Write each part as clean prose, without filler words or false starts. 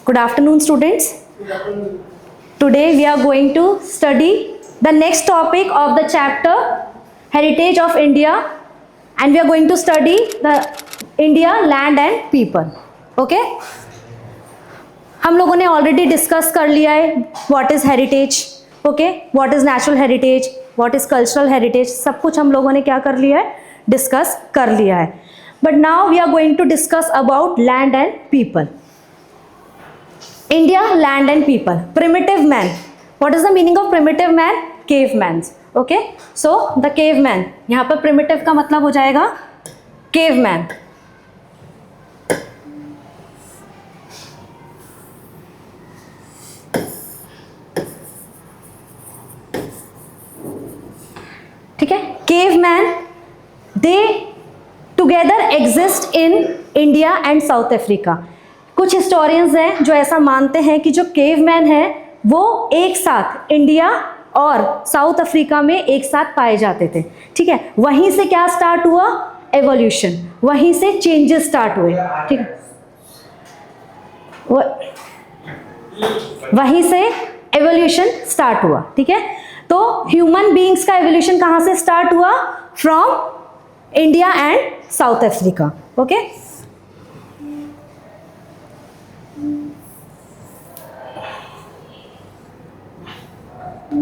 Good afternoon, students. Today we are going to study the next topic of the chapter Heritage of India, and we are going to study the India, land and people. Okay? हम लोगों ने already discuss कर लिया है what is heritage, okay, what is natural heritage, what is cultural heritage, सब कुछ हम लोगों ने क्या कर लिया है, डिस्कस कर लिया है. But now we are going to discuss about land and people. India, land and people. Primitive man. What is the meaning of primitive man? Cavemans. Okay, so the caveman, यहाँ पर प्रिमिटिव का मतलब हो जाएगा caveman. ठीक है, caveman they together exist in India and South Africa. कुछ historians हैं जो ऐसा मानते हैं कि जो केवमैन है वो एक साथ इंडिया और साउथ अफ्रीका में एक साथ पाए जाते थे. ठीक है, वहीं से क्या स्टार्ट हुआ? एवोल्यूशन. वहीं से चेंजेस स्टार्ट हुए. ठीक है, वहीं से एवोल्यूशन स्टार्ट हुआ. ठीक है, तो ह्यूमन बीइंग्स का एवोल्यूशन कहां से स्टार्ट हुआ? From India and South Africa. Okay,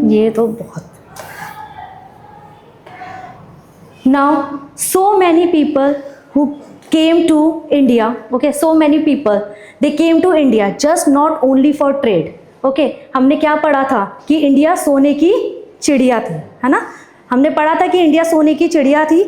ये तो बहुत. Now so many people who came to India. Okay, so many people they came to India just not only for trade. Okay, हमने क्या पढ़ा था कि इंडिया सोने की चिड़िया थी, है ना. हमने पढ़ा था कि इंडिया सोने की चिड़िया थी.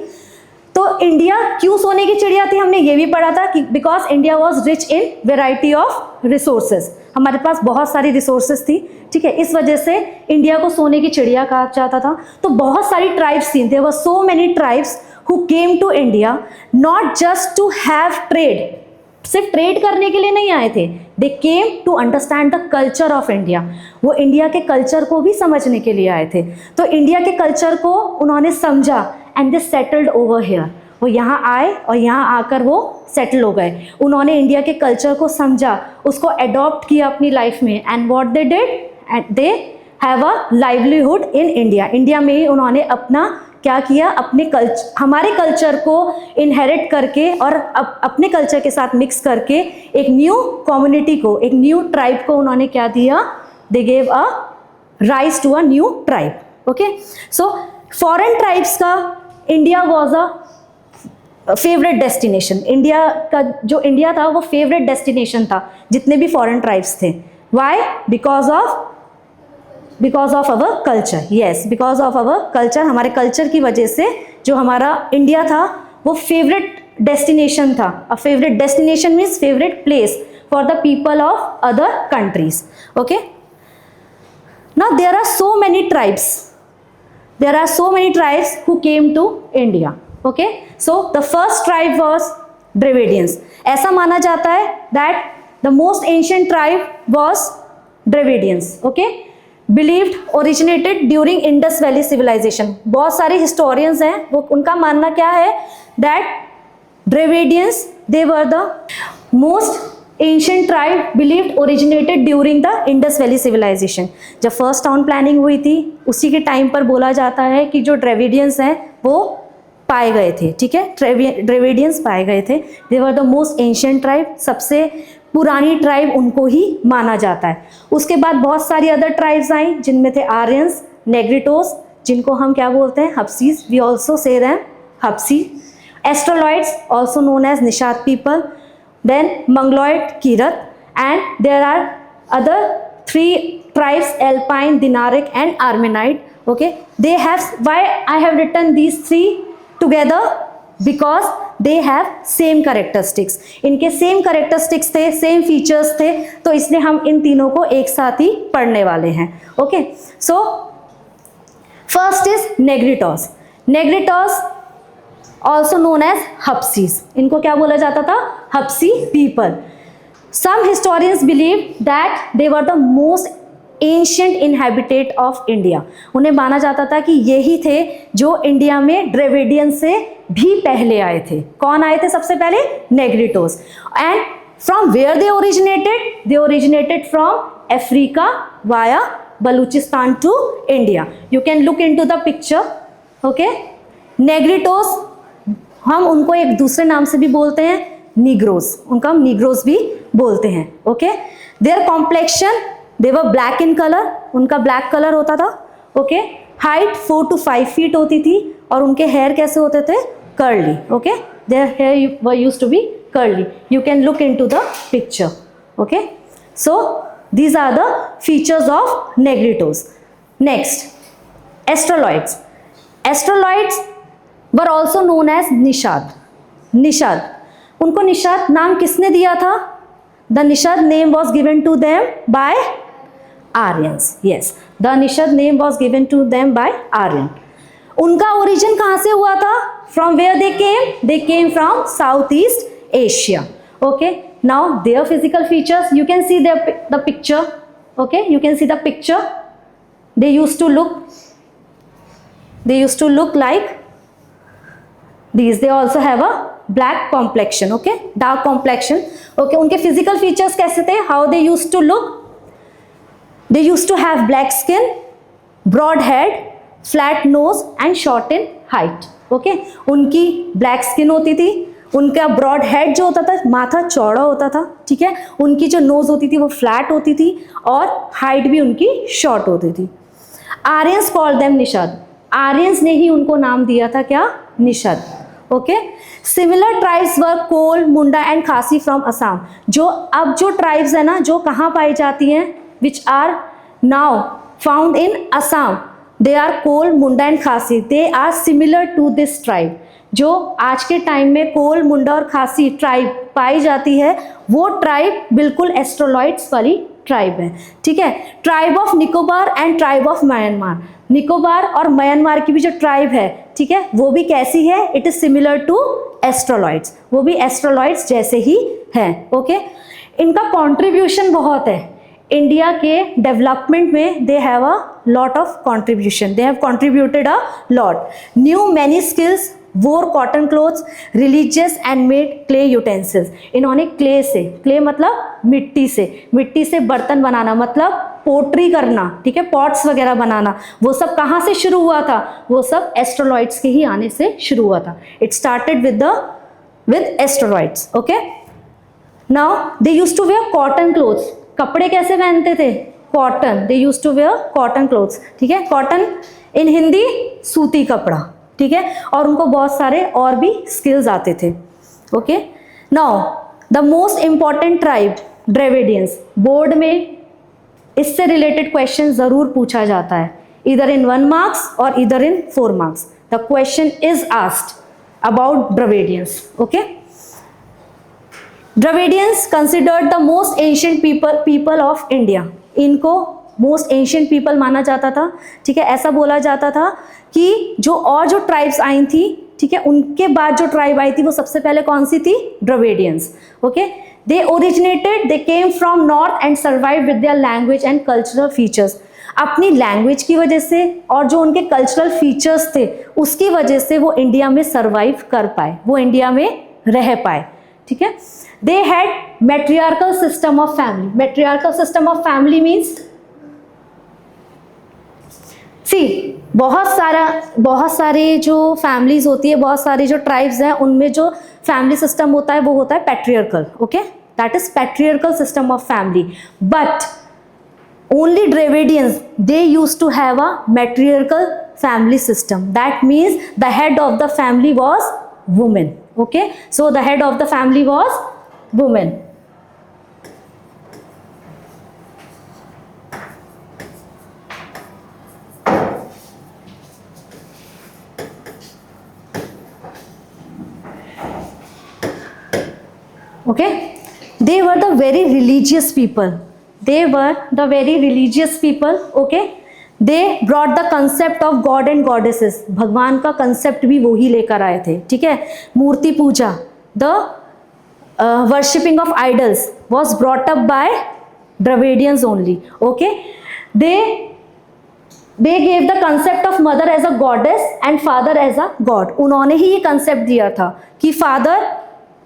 तो इंडिया क्यों सोने की चिड़िया थी हमने ये भी पढ़ा था कि because India was rich in variety of resources. हमारे पास बहुत सारी रिसोर्सेज थी. ठीक है, इस वजह से इंडिया को सोने की चिड़िया कहा जाता था. तो बहुत सारी ट्राइब्स थी. There were so many tribes who came to India not just to have trade. सिर्फ ट्रेड करने के लिए नहीं आए थे. They came to understand the culture of India. वो इंडिया के कल्चर को भी समझने के लिए आए थे. तो इंडिया के कल्चर को उन्होंने समझा and they settled over here. वो यहाँ आए और यहाँ आकर वो सेटल हो गए. उन्होंने इंडिया के कल्चर को समझा, उसको अडॉप्ट किया अपनी लाइफ में. And what they did, and they have a livelihood in India. India में ही उन्होंने अपना क्या किया, अपने हमारे कल्चर को इनहेरिट करके और अपने कल्चर के साथ मिक्स करके एक न्यू कम्युनिटी को, एक न्यू ट्राइब को उन्होंने क्या दिया, they gave a rise to a new tribe. Okay, so foreign tribes का India was a favourite destination. India का जो इंडिया था वो फेवरेट डेस्टिनेशन था जितने भी फॉरेन ट्राइब्स थे. Why? Because of our culture. Yes, because of our culture. हमारे कल्चर की वजह से जो हमारा इंडिया था वो फेवरेट डेस्टिनेशन था. A favourite destination means favourite place for the people of other countries. Okay, now there are so many tribes. There are so many tribes who came to India. Okay, so the first tribe was Dravidians. ऐसा माना जाता है that the most ancient tribe was Dravidians. Okay, believed originated during Indus Valley civilization. बहुत सारे historians हैं, वो उनका मानना क्या है that Dravidians they were the most ancient tribe believed originated during the Indus valley civilisation. जब फर्स्ट टाउन प्लानिंग हुई थी उसी के टाइम पर बोला जाता है कि जो ड्रेविडियंस हैं वो पाए गए थे. ठीक है, ड्रेविडियंस पाए गए थे. They were the most ancient tribe. सबसे पुरानी ट्राइब उनको ही माना जाता है. उसके बाद बहुत सारी अदर ट्राइब्स आई जिनमें थे आर्यंस, नेग्रिटोस, जिनको हम क्या बोलते हैं, Habshis. We also say them Habshi. Australoids also known as Nishad people. Then Mongoloid, Kirat, and there are other 3 tribes: Alpine, Dinaric, and Armenide. Okay, they have. Why I have written these 3 together? Because they have same characteristics. इनके same characteristics थे, same features थे, तो इसलिए हम इन तीनों को एक साथ ही पढ़ने वाले हैं. Okay, so first is Negritos. Negritos also known as Hapsis. इनको क्या बोला जाता था? Hapsi people. Some historians believe that they were the most ancient inhabitant of India. उन्हें माना जाता था कि यही थे जो इंडिया में ड्रेविडियन से भी पहले आए थे. कौन आए थे सबसे पहले? Negritos. And From where they originated? They originated from Africa via Baluchistan to India. You can look into the picture. Okay, Negritos, हम उनको एक दूसरे नाम से भी बोलते हैं, Negroes, उनका हम Negroes भी बोलते हैं. Okay, their complexion, they were black in color, उनका black color होता था. Okay, height 4 to 5 feet होती थी और उनके hair कैसे होते थे? Curly. Okay, their hair were used to be curly. You can look into the picture. Okay, so these are the features of Negritos. Next, Astroloids. Astroloids were also known as Nishad. Nishad, उनको निषाद नाम किसने दिया था? The Nishad name was given to them by Aryans. Yes, the Nishad name was given to them by Aryan. उनका origin कहाँ से हुआ था? From where they came? They came from Southeast Asia. Okay, now their physical features, you can see the picture. Okay, you can see the picture. They used to look like these. They also have a black complexion. Okay, dark complexion. Okay, उनके physical features कैसे थे? How they used to look? They used to have black skin, broad head, flat nose and short in height. Okay, उनकी black skin होती थी, उनका broad head जो होता था, माथा चौड़ा होता था. ठीक है, उनकी जो नोज होती थी वो फ्लैट होती थी और हाइट भी उनकी शॉर्ट होती थी. Aryans called them Nishad. Aryans ने ही उनको नाम दिया था क्या? Nishad. Okay, similar tribes were Kol, Munda and Khasi from Assam. जो ट्राइब्स है ना, जो कहाँ पाई जाती हैं, which are now found in Assam, they are Kol, Munda and Khasi. They are similar to this tribe. जो आज के टाइम में कोल, मुंडा और खासी ट्राइब पाई जाती है, वो ट्राइब बिल्कुल एस्ट्रोलॉइड्स वाली ट्राइब है. ठीक है, tribe of Nicobar and tribe of Myanmar. Nicobar और म्यांमार की भी जो ट्राइब है, ठीक है, वो भी कैसी है? It is similar to Australoids. वो भी एस्ट्रोलॉइड्स जैसे ही है. ओके, इनका कॉन्ट्रीब्यूशन बहुत है इंडिया के डेवलपमेंट में. They have a lot of contribution. They have contributed a lot. New many skills, wore cotton clothes, religious and made clay utensils. इन्होंने क्ले से, क्ले मतलब मिट्टी से बर्तन बनाना, मतलब पोट्री करना. ठीक है, पॉट्स वगैरह बनाना, वो सब कहाँ से शुरू हुआ था? वो सब एस्ट्रोलॉइड्स के ही आने से शुरू हुआ था. It started with Australoids. Okay, now they used to wear cotton clothes. कपड़े कैसे पहनते थे? Cotton. They used to wear cotton clothes. ठीक है, कॉटन इन हिंदी सूती कपड़ा. ठीक है, और उनको बहुत सारे और भी स्किल्स आते थे. Okay, now the most important tribe Dravidians. Board में इससे रिलेटेड क्वेश्चन जरूर पूछा जाता है, इधर इन 1 मार्क्स और इधर इन 4 marks. The question is asked about Dravidians. Okay, Dravidians considered the most ancient people of India. इनको मोस्ट एंशिएंट पीपल माना जाता था. ठीक है, ऐसा बोला जाता था कि जो ट्राइब्स आई थी, ठीक है, उनके बाद जो ट्राइब आई थी वो सबसे पहले कौन सी थी? Dravidians. Okay, they originated, they came from north and survive with their language and cultural features. अपनी लैंग्वेज की वजह से और जो उनके कल्चरल फीचर्स थे उसकी वजह से वो इंडिया में सर्वाइव कर पाए, वो इंडिया में रह पाए. ठीक है, they had matriarchal system of family. Matriarchal system of family means, बहुत सारे जो फैमिलीज होती है, बहुत सारी जो ट्राइब्स हैं, उनमें जो फैमिली सिस्टम होता है वो होता है patriarchal. Okay, that is patriarchal system of family. But only Dravidians, they used to have a matriarchal family system. That means the head of the family was women. Okay, so the head of the family was women. Okay, they were the very religious people. Okay, they brought the concept of God and goddesses. भगवान का concept भी वो ही लेकर आए थे. ठीक है, मूर्ति पूजा, the worshipping of idols was brought up by Dravidians only. Okay, they gave the concept of mother as a goddess and father as a god. उन्होंने ही ये concept दिया था कि father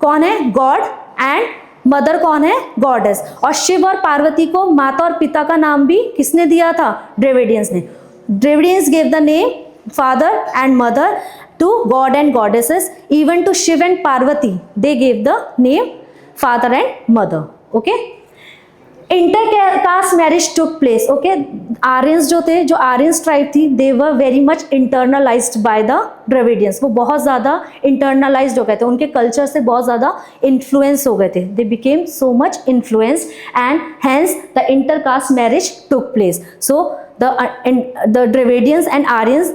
कौन है? God, and मदर कौन है? गॉडेस। और शिव और पार्वती को माता और पिता का नाम भी किसने दिया था? द्रविडियंस ने। Dravidians gave the name father and mother to god and goddesses. Even to Shiv and Parvati they gave the name father and mother. Okay, intercaste marriage took place. Okay, Aryans जो थे, जो Aryans tribe थी, they were very much internalized by the Dravidians. वो बहुत ज़्यादा internalized हो गए थे, उनके culture से बहुत ज़्यादा influence हो गए थे. They became so much influenced and hence the intercaste marriage took place. So the Dravidians and Aryans,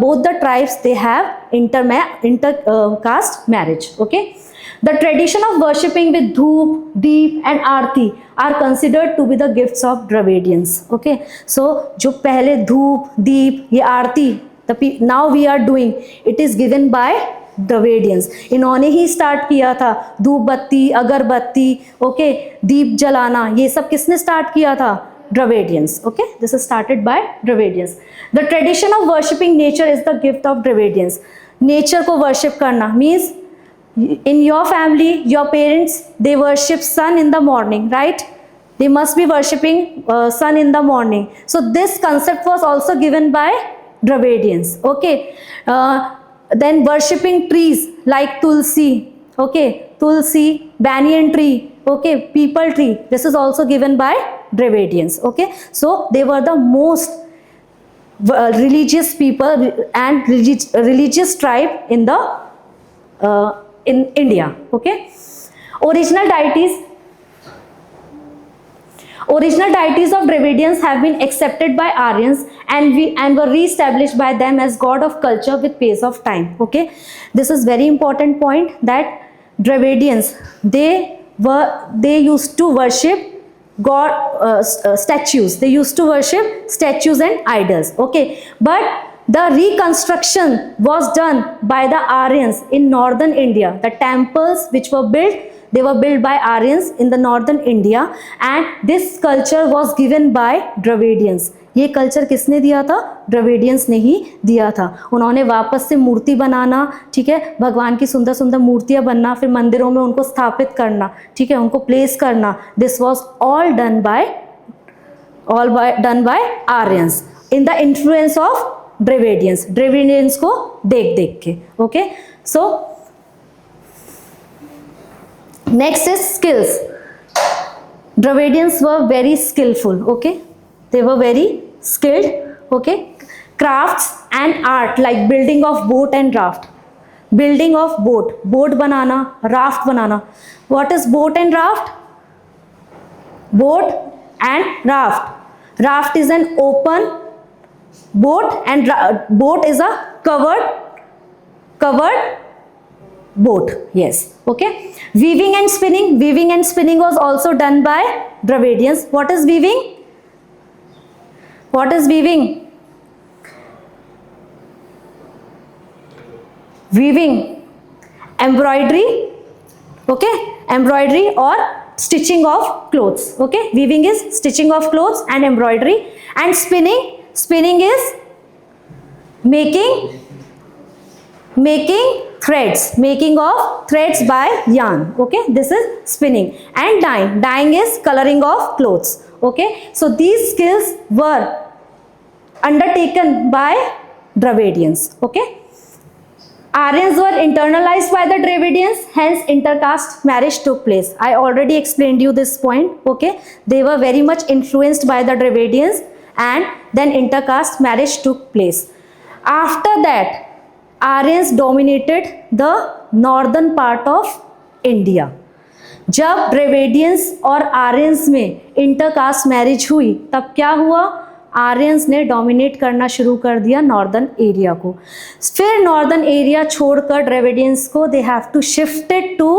both the tribes, they have intercaste marriage. Okay, the tradition of worshipping with dhoop, deep and aarti are considered to be the gifts of Dravidians. Okay, so जो पहले धूप, दीप, ये आरती now we are doing, it is given by Dravidians. इन्होंने ही start किया था धूप बत्ती, अगरबत्ती, ओके, दीप जलाना, ये सब किसने स्टार्ट किया था? Dravidians. Okay, this is started by Dravidians. The tradition of worshipping nature is the gift of Dravidians. Nature को worship करना means in your family, your parents, they worship sun in the morning, right? They must be worshipping sun in the morning. So this concept was also given by Dravidians. Okay, then worshipping trees like Tulsi. Okay, Tulsi, banyan tree, okay, peepal tree, this is also given by Dravidians. Okay, so they were the most religious people and religious tribe in the in India. Okay, original deities of Dravidians have been accepted by Aryans and were re-established by them as god of culture with pace of time. Okay, this is very important point, that Dravidians, they used to worship god statues. They used to worship statues and idols. Okay, but the reconstruction was done by the Aryans in northern India. The temples which were built, they were built by Aryans in the northern India, and this culture was given by Dravidians. ये culture किसने दिया था? Dravidians ने ही दिया था. उन्होंने वापस से मूर्ति बनाना, ठीक है, भगवान की सुंदर सुंदर मूर्तियां बनना, फिर मंदिरों में उनको स्थापित करना, ठीक है, उनको प्लेस करना. This was all done by Aryans in the influence of Dravidians. Dravidians को देख देख के. Okay, so next is skills. Dravidians were very skillful. Okay, they were very skilled. Okay, crafts and art like building of boat and raft. Building of boat banana, raft banana. What is boat and raft? Boat and raft. Raft is an open boat and boat is a covered boat. Yes. Okay, weaving and spinning. Weaving and spinning was also done by Dravidians. What is weaving? What is weaving? Weaving, embroidery. Okay, embroidery or stitching of clothes. Okay, weaving is stitching of clothes and embroidery, and spinning is making threads, making of threads by yarn. Okay, this is spinning. And dyeing is coloring of clothes. Okay, so these skills were undertaken by Dravidians. Okay, Aryans were internalized by the Dravidians, hence intercaste marriage took place. I already explained you this point. Okay, they were very much influenced by the Dravidians and then intercaste marriage took place. After that, Aryans dominated the northern part of India. जब Dravidians और Aryans में intercaste marriage हुई, तब क्या हुआ? Aryans ने dominate करना शुरू कर दिया नॉर्दर्न एरिया को. फिर नॉर्दर्न एरिया छोड़कर ड्रेविडियंस को they have to shifted to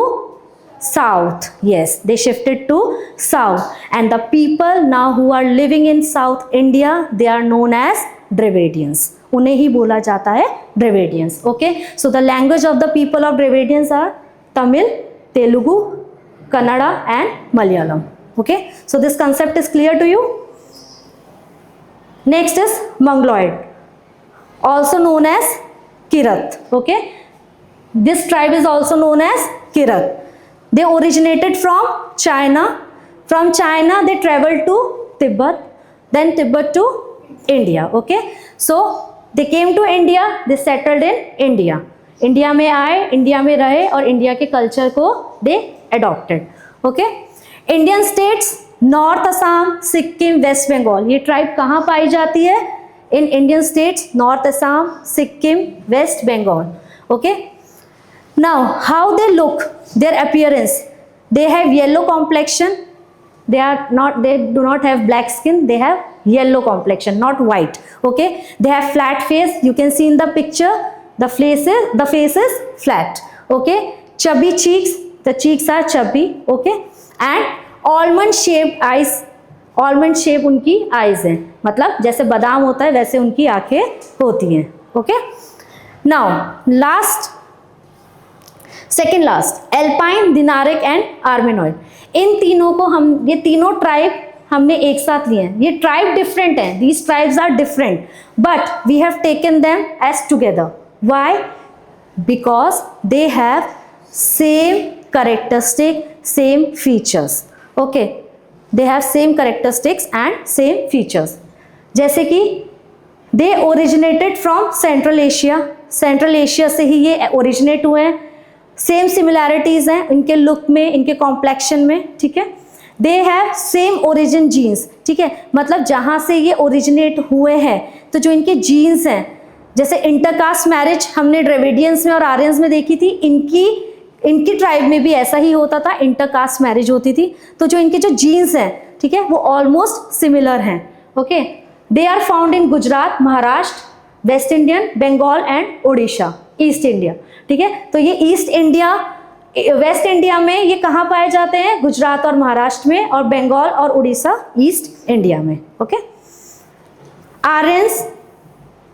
south. Yes, they shifted to south and the people now who are living in south India, they are known as Dravidians. उन्हें ही बोला जाता है Dravidians. Okay, so the language of the people of Dravidians are Tamil, Telugu, Kannada and Malayalam. Okay, so this concept is clear to you. Next is Mongoloid, also known as Kirat. Okay, this tribe is also known as Kirat. They originated from China. From China they traveled to Tibet, then Tibet to India. Okay, so they came to India, they settled in India. India में आए, India में रहे और India के culture को they adopted. Okay, Indian states north Assam, Sikkim, west Bengal. ये tribe कहाँ पाई जाती है? In Indian states north Assam, Sikkim, west Bengal. Okay, now how they look, their appearance. They have yellow complexion. They do not have black skin, they have yellow complexion, not white. Okay, they have flat face. You can see in the picture the face is flat. Okay, chubby cheeks, the cheeks are chubby. Okay, and almond shaped eyes. almond shape उनकी eyes हैं, मतलब जैसे बादाम होता है वैसे उनकी आंखें होती हैं. Okay, now second last, Alpine, Dinaric and Armenoid. इन तीनों को हम, ये तीनों ट्राइब हमने एक साथ लिए हैं. ये ट्राइब डिफरेंट हैं, these tribes are different, but we have taken them as together. Why? Because they have same characteristic, same features. Okay, they have same characteristics and same features. जैसे कि they originated from central Asia. Central Asia से ही ये originate हुए हैं. Same similarities हैं इनके look में, इनके कॉम्प्लेक्शन में. ठीक है, they have same origin genes. ठीक है, मतलब जहाँ से ये ओरिजिनेट हुए हैं तो जो इनके जीन्स हैं, जैसे इंटरकास्ट मैरिज हमने ड्रेविडियंस में और आर्यंस में देखी थी, इनकी ट्राइब में भी ऐसा ही होता था, इंटरकास्ट मैरिज होती थी. तो जो इनके जो जीन्स हैं, ठीक है, वो ऑलमोस्ट सिमिलर हैं. Okay, they are found in Gujarat, Maharashtra, west Indian, Bengal and Orissa, east India. ठीक है, तो ये ईस्ट इंडिया, वेस्ट इंडिया में ये कहाँ पाए जाते हैं? गुजरात और महाराष्ट्र में, और बंगाल और उड़ीसा ईस्ट इंडिया में. Okay, Aryans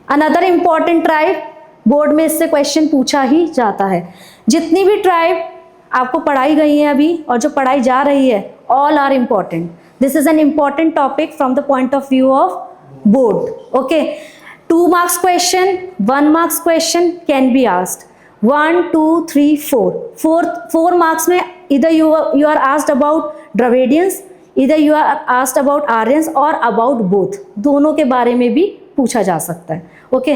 another important tribe. Board में इससे क्वेश्चन पूछा ही जाता है. जितनी भी ट्राइब आपको पढ़ाई गई है अभी और जो पढ़ाई जा रही है, all are important. This is an important topic from the point of view of board. Okay, 2 marks question, 1 marks question can be asked. 1, 2, 3, 4. 4 marks में either you are asked about Dravidians, either you are asked about Aryans or about both. दोनों के बारे में भी पूछा जा सकता है. Okay,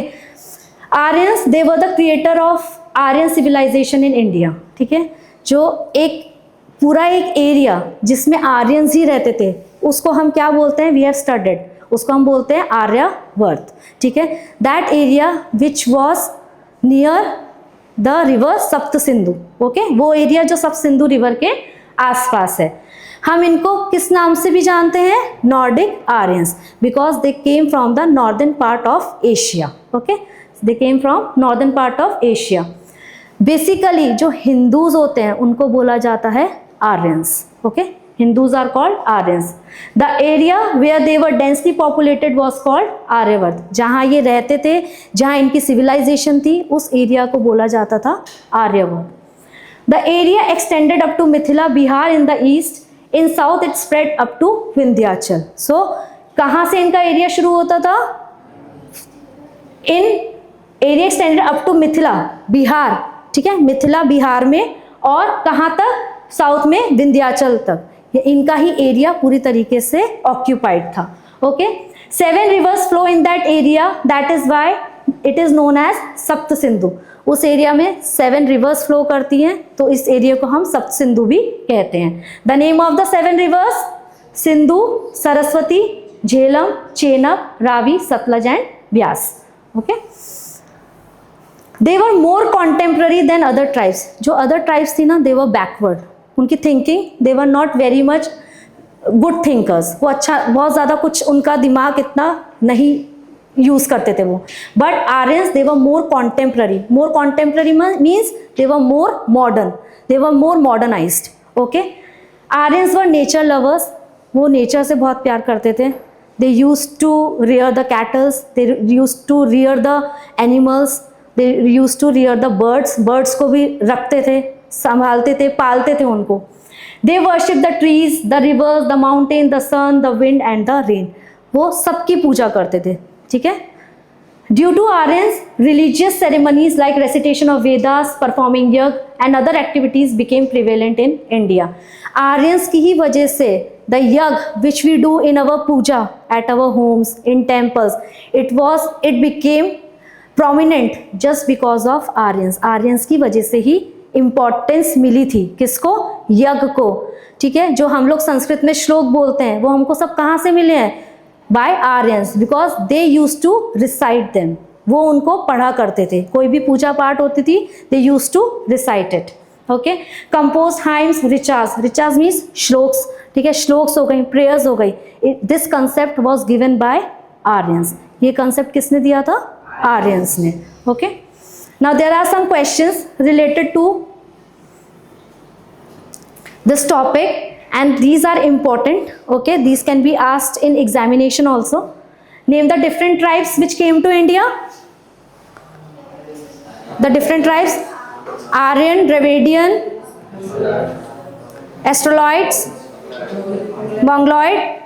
Aryans, they were the creator of Aryan civilization in India. ठीक है, जो एक पूरा एक एरिया जिसमें आर्यंस ही रहते थे, उसको हम क्या बोलते हैं? वी हैव स्टडीड, उसको हम बोलते हैं आर्यावर्त. ठीक है, that area which was near the river सप्त सिंधु. ओके, वो एरिया जो सप्त सिंधु रिवर के आसपास है. हम इनको किस नाम से भी जानते हैं? Nordic Aryans, because they came from the northern part of Asia. Okay, they came from northern part of Asia. Basically जो हिंदूज होते हैं उनको बोला जाता है Aryans. Okay, Hindus are called Aryans. The area where they were densely populated was called Aryavart. जहाँ ये रहते थे, जहाँ इनकी civilization थी, उस एरिया को बोला जाता था Aryavart. The area extended up to Mithila, Bihar in the east. In south it spread up to Vindhyachal. So कहाँ से इनका एरिया शुरू होता था? In area extended up to Mithila, Bihar. ठीक है, मिथिला बिहार में, और कहाँ तक? साउथ में विंध्याचल तक. ये इनका ही एरिया पूरी तरीके से ऑक्यूपाइड था. Okay, 7 rivers flow in that area, that is why it is known as सप्त सिंधु. उस एरिया में 7 rivers फ्लो करती हैं, तो इस एरिया को हम सप्त सिंधु भी कहते हैं. The name of the 7 rivers, Sindhu, Saraswati, Jhelum, Chenab, Ravi, Sutlej and Beas. Okay, they were more contemporary than other tribes. जो अदर ट्राइब्स थी ना, दे वर बैकवर्ड. उनकी thinking, they were not very much good thinkers. वो अच्छा, बहुत ज़्यादा कुछ उनका दिमाग इतना नहीं यूज़ करते थे वो. But Aryans, they were more contemporary. More contemporary means they were more modern, they were more modernised. Okay, Aryans were nature lovers. वो नेचर से बहुत प्यार करते थे. They used to rear the cattles, they used to rear the animals, they used to rear the birds. Birds को भी रखते थे, संभालते थे, पालते थे उनको. They worship the trees, the rivers, the mountain, the sun, the wind and the rain. वो सबकी पूजा करते थे. ठीक है, Due to Aryans, religious ceremonies like recitation of Vedas, performing yajna and other activities became prevalent in India. Aryans की ही वजह से the yajna which we do in our puja at our homes, in temples, it became prominent just because of Aryans. Aryans की वजह से ही importance मिली थी किसको? यज्ञ को. ठीक है, जो हम लोग संस्कृत में श्लोक बोलते हैं वो हमको सब कहाँ से मिले हैं? By Aryans, because they used to recite them. वो उनको पढ़ा करते थे, कोई भी पूजा पाठ होती थी they used to recite it. Okay, composed hymns, richas means shlokas. ठीक है, श्लोक्स हो गई, prayers हो गई. This concept was given by Aryans. ये concept किसने दिया था? Aryans ने. Okay, now there are some questions related to this topic. And these are important. Okay, these can be asked in examination also. Name the different tribes which came to India. The different tribes: Aryan, Dravidian, Australoids, Mongoloid,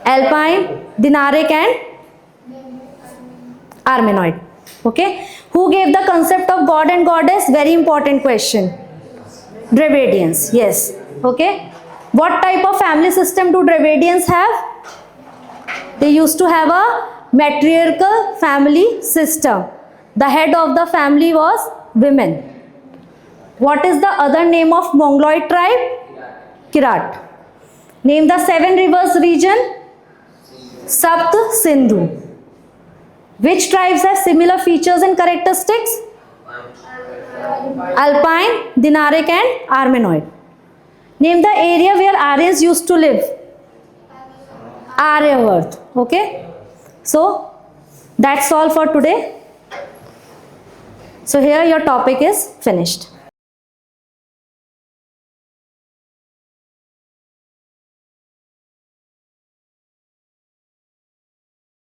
Alpine, Dinaric and Armenoid. Okay, who gave the concept of god and goddess? Very important question. Dravidians, yes. Okay, what type of family system do Dravidians have? They used to have a matriarchal family system. The head of the family was women. What is the other name of Mongoloid tribe? Kirat. Name the 7 rivers region. Sapt Sindhu. Which tribes have similar features and characteristics? Alpine, Dinaric and Armenoid. Name the area where Aryans used to live. Aryavarth. Okay, so that's all for today. So here your topic is finished.